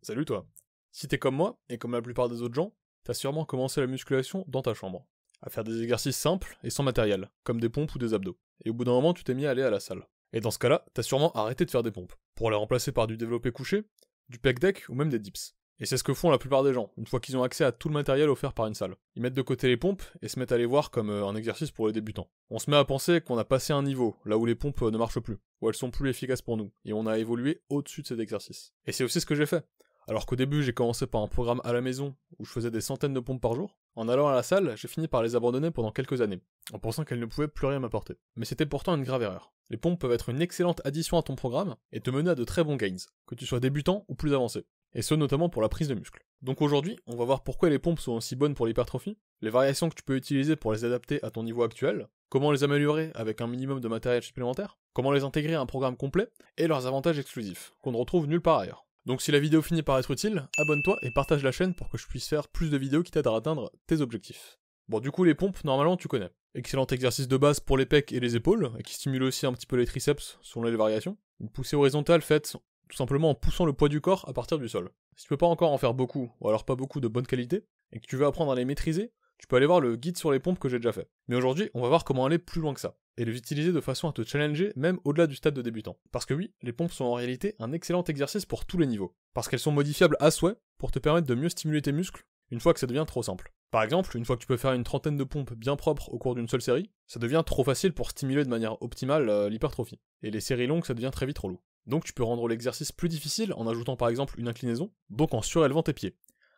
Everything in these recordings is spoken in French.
Salut toi. Si t'es comme moi, et comme la plupart des autres gens, t'as sûrement commencé la musculation dans ta chambre, à faire des exercices simples et sans matériel, comme des pompes ou des abdos. Et au bout d'un moment, tu t'es mis à aller à la salle. Et dans ce cas-là, t'as sûrement arrêté de faire des pompes, pour les remplacer par du développé couché, du pec deck ou même des dips. Et c'est ce que font la plupart des gens, une fois qu'ils ont accès à tout le matériel offert par une salle. Ils mettent de côté les pompes et se mettent à les voir comme un exercice pour les débutants. On se met à penser qu'on a passé un niveau, là où les pompes ne marchent plus, où elles sont plus efficaces pour nous, et on a évolué au-dessus de cet exercice. Et c'est aussi ce que j'ai fait. Alors qu'au début j'ai commencé par un programme à la maison, où je faisais des centaines de pompes par jour, en allant à la salle, j'ai fini par les abandonner pendant quelques années, en pensant qu'elles ne pouvaient plus rien m'apporter. Mais c'était pourtant une grave erreur. Les pompes peuvent être une excellente addition à ton programme, et te mener à de très bons gains, que tu sois débutant ou plus avancé. Et ce notamment pour la prise de muscle. Donc aujourd'hui, on va voir pourquoi les pompes sont aussi bonnes pour l'hypertrophie, les variations que tu peux utiliser pour les adapter à ton niveau actuel, comment les améliorer avec un minimum de matériel supplémentaire, comment les intégrer à un programme complet, et leurs avantages exclusifs, qu'on ne retrouve nulle part ailleurs. Donc si la vidéo finit par être utile, abonne-toi et partage la chaîne pour que je puisse faire plus de vidéos qui t'aident à atteindre tes objectifs. Bon du coup les pompes, normalement tu connais. Excellent exercice de base pour les pecs et les épaules, et qui stimule aussi un petit peu les triceps selon les variations. Une poussée horizontale faite tout simplement en poussant le poids du corps à partir du sol. Si tu peux pas encore en faire beaucoup, ou alors pas beaucoup de bonne qualité, et que tu veux apprendre à les maîtriser, tu peux aller voir le guide sur les pompes que j'ai déjà fait. Mais aujourd'hui, on va voir comment aller plus loin que ça, et les utiliser de façon à te challenger même au-delà du stade de débutant. Parce que oui, les pompes sont en réalité un excellent exercice pour tous les niveaux, parce qu'elles sont modifiables à souhait pour te permettre de mieux stimuler tes muscles, une fois que ça devient trop simple. Par exemple, une fois que tu peux faire une trentaine de pompes bien propres au cours d'une seule série, ça devient trop facile pour stimuler de manière optimale l'hypertrophie. Et les séries longues, ça devient très vite trop lourd. Donc tu peux rendre l'exercice plus difficile en ajoutant par exemple une inclinaison, donc en surélevant tes pieds.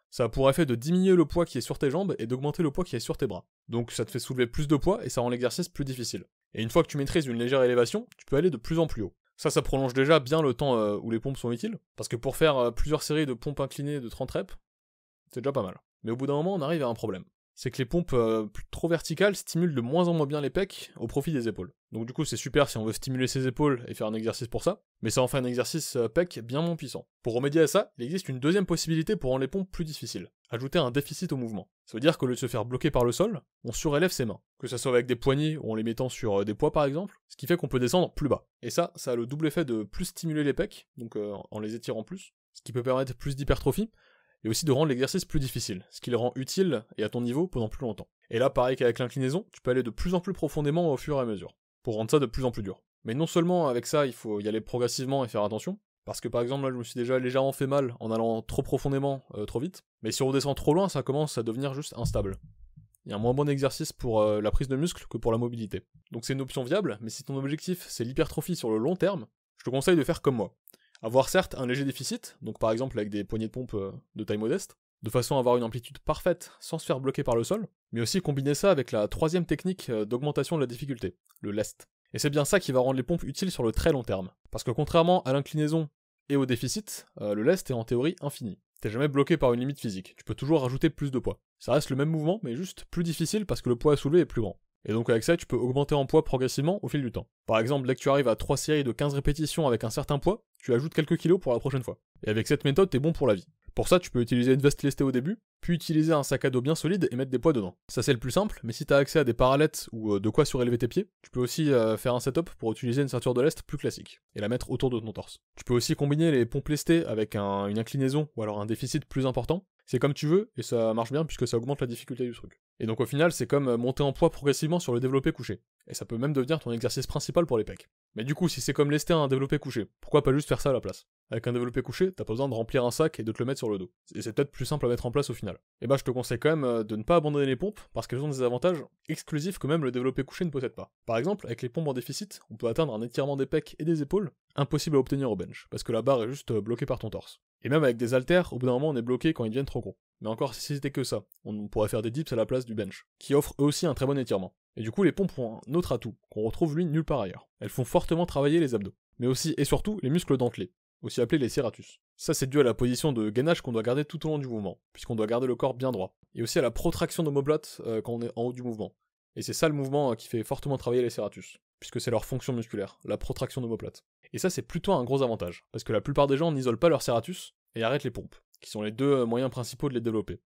Ça a pour effet de diminuer le poids qui est sur tes jambes et d'augmenter le poids qui est sur tes bras. Donc ça te fait soulever plus de poids et ça rend l'exercice plus difficile. Et une fois que tu maîtrises une légère élévation, tu peux aller de plus en plus haut. Ça prolonge déjà bien le temps où les pompes sont utiles, parce que pour faire plusieurs séries de pompes inclinées de 30 reps, c'est déjà pas mal. Mais au bout d'un moment, on arrive à un problème. C'est que les pompes trop verticales stimulent de moins en moins bien les pecs au profit des épaules. Donc du coup c'est super si on veut stimuler ses épaules et faire un exercice pour ça, mais ça en fait un exercice pec bien moins puissant. Pour remédier à ça, il existe une deuxième possibilité pour rendre les pompes plus difficiles. Ajouter un déficit au mouvement. Ça veut dire qu'au lieu de se faire bloquer par le sol, on surélève ses mains. Que ça soit avec des poignées ou en les mettant sur des poids par exemple, ce qui fait qu'on peut descendre plus bas. Et ça a le double effet de plus stimuler les pecs, donc en les étirant plus, ce qui peut permettre plus d'hypertrophie, et aussi de rendre l'exercice plus difficile, ce qui le rend utile et à ton niveau pendant plus longtemps. Et là, pareil qu'avec l'inclinaison, tu peux aller de plus en plus profondément au fur et à mesure, pour rendre ça de plus en plus dur. Mais non seulement avec ça, il faut y aller progressivement et faire attention, parce que par exemple là je me suis déjà légèrement fait mal en allant trop profondément, trop vite, mais si on redescend trop loin, ça commence à devenir juste instable. Il y a un moins bon exercice pour la prise de muscle que pour la mobilité. Donc c'est une option viable, mais si ton objectif c'est l'hypertrophie sur le long terme, je te conseille de faire comme moi. Avoir certes un léger déficit, donc par exemple avec des poignées de pompe de taille modeste, de façon à avoir une amplitude parfaite sans se faire bloquer par le sol, mais aussi combiner ça avec la troisième technique d'augmentation de la difficulté, le lest. Et c'est bien ça qui va rendre les pompes utiles sur le très long terme. Parce que contrairement à l'inclinaison et au déficit, le lest est en théorie infini. T'es jamais bloqué par une limite physique, tu peux toujours rajouter plus de poids. Ça reste le même mouvement, mais juste plus difficile parce que le poids à soulever est plus grand. Et donc avec ça, tu peux augmenter en poids progressivement au fil du temps. Par exemple, dès que tu arrives à 3 séries de 15 répétitions avec un certain poids, tu ajoutes quelques kilos pour la prochaine fois. Et avec cette méthode, t'es bon pour la vie. Pour ça, tu peux utiliser une veste lestée au début, puis utiliser un sac à dos bien solide et mettre des poids dedans. Ça c'est le plus simple, mais si t'as accès à des parallettes ou de quoi surélever tes pieds, tu peux aussi faire un setup pour utiliser une ceinture de lest plus classique, et la mettre autour de ton torse. Tu peux aussi combiner les pompes lestées avec une inclinaison ou alors un déficit plus important. C'est comme tu veux, et ça marche bien puisque ça augmente la difficulté du truc. Et donc au final, c'est comme monter en poids progressivement sur le développé couché. Et ça peut même devenir ton exercice principal pour les pecs. Mais du coup, si c'est comme lester un développé couché, pourquoi pas juste faire ça à la place? Avec un développé couché, t'as pas besoin de remplir un sac et de te le mettre sur le dos. Et c'est peut-être plus simple à mettre en place au final. Et bah je te conseille quand même de ne pas abandonner les pompes, parce qu'elles ont des avantages exclusifs que même le développé couché ne possède pas. Par exemple, avec les pompes en déficit, on peut atteindre un étirement des pecs et des épaules, impossible à obtenir au bench, parce que la barre est juste bloquée par ton torse. Et même avec des haltères, au bout d'un moment on est bloqué quand ils deviennent trop gros. Mais encore si c'était que ça, on pourrait faire des dips à la place du bench, qui offrent eux aussi un très bon étirement. Et du coup les pompes ont un autre atout, qu'on retrouve lui nulle part ailleurs. Elles font fortement travailler les abdos, mais aussi et surtout les muscles dentelés, aussi appelés les serratus. Ça c'est dû à la position de gainage qu'on doit garder tout au long du mouvement, puisqu'on doit garder le corps bien droit, et aussi à la protraction d'omoplates quand on est en haut du mouvement. Et c'est ça le mouvement qui fait fortement travailler les serratus, puisque c'est leur fonction musculaire, la protraction d'omoplate. Et ça c'est plutôt un gros avantage, parce que la plupart des gens n'isolent pas leurs serratus et arrêtent les pompes, qui sont les deux moyens principaux de les développer.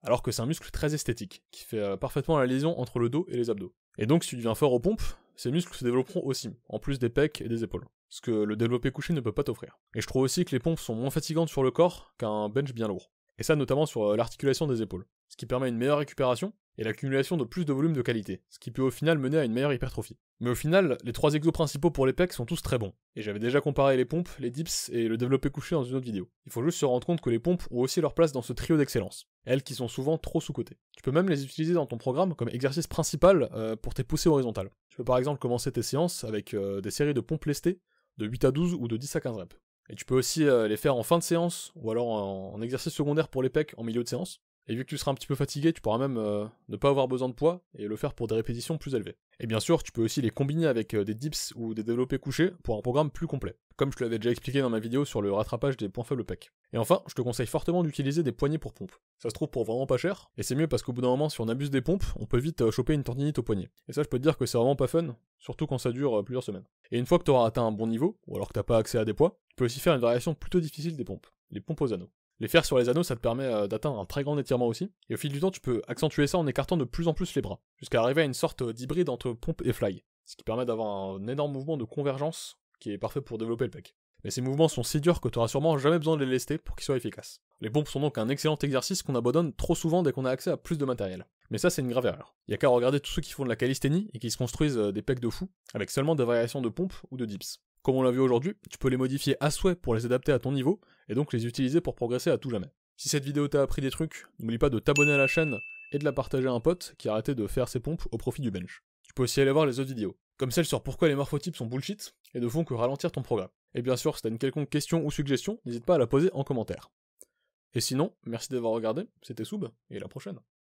Alors que c'est un muscle très esthétique, qui fait parfaitement la liaison entre le dos et les abdos. Et donc si tu deviens fort aux pompes, ces muscles se développeront aussi, en plus des pecs et des épaules, ce que le développé couché ne peut pas t'offrir. Et je trouve aussi que les pompes sont moins fatigantes sur le corps qu'un bench bien lourd. Et ça notamment sur l'articulation des épaules, ce qui permet une meilleure récupération et l'accumulation de plus de volume de qualité, ce qui peut au final mener à une meilleure hypertrophie. Mais au final, les 3 exos principaux pour les pecs sont tous très bons, et j'avais déjà comparé les pompes, les dips et le développé couché dans une autre vidéo. Il faut juste se rendre compte que les pompes ont aussi leur place dans ce trio d'excellence, elles qui sont souvent trop sous-cotées. Tu peux même les utiliser dans ton programme comme exercice principal pour tes poussées horizontales. Tu peux par exemple commencer tes séances avec des séries de pompes lestées de 8 à 12 ou de 10 à 15 reps. Et tu peux aussi les faire en fin de séance, ou alors en exercice secondaire pour les pecs en milieu de séance. Et vu que tu seras un petit peu fatigué, tu pourras même ne pas avoir besoin de poids et le faire pour des répétitions plus élevées. Et bien sûr, tu peux aussi les combiner avec des dips ou des développés couchés pour un programme plus complet, comme je te l'avais déjà expliqué dans ma vidéo sur le rattrapage des points faibles pecs. Et enfin, je te conseille fortement d'utiliser des poignets pour pompe. Ça se trouve pour vraiment pas cher, et c'est mieux parce qu'au bout d'un moment, si on abuse des pompes, on peut vite choper une tendinite au poignet. Et ça, je peux te dire que c'est vraiment pas fun, surtout quand ça dure plusieurs semaines. Et une fois que tu auras atteint un bon niveau, ou alors que t'as pas accès à des poids, tu peux aussi faire une variation plutôt difficile des pompes, les pompes aux anneaux. Les faire sur les anneaux, ça te permet d'atteindre un très grand étirement aussi, et au fil du temps, tu peux accentuer ça en écartant de plus en plus les bras, jusqu'à arriver à une sorte d'hybride entre pompe et fly, ce qui permet d'avoir un énorme mouvement de convergence qui est parfait pour développer le pec. Mais ces mouvements sont si durs que tu auras sûrement jamais besoin de les lester pour qu'ils soient efficaces. Les pompes sont donc un excellent exercice qu'on abandonne trop souvent dès qu'on a accès à plus de matériel. Mais ça, c'est une grave erreur. Y a qu'à regarder tous ceux qui font de la calisthénie et qui se construisent des pecs de fou, avec seulement des variations de pompes ou de dips. Comme on l'a vu aujourd'hui, tu peux les modifier à souhait pour les adapter à ton niveau, et donc les utiliser pour progresser à tout jamais. Si cette vidéo t'a appris des trucs, n'oublie pas de t'abonner à la chaîne et de la partager à un pote qui a arrêté de faire ses pompes au profit du bench. Tu peux aussi aller voir les autres vidéos, comme celle sur pourquoi les morphotypes sont bullshit et ne font que ralentir ton programme. Et bien sûr, si t'as une quelconque question ou suggestion, n'hésite pas à la poser en commentaire. Et sinon, merci d'avoir regardé, c'était Soub, et à la prochaine.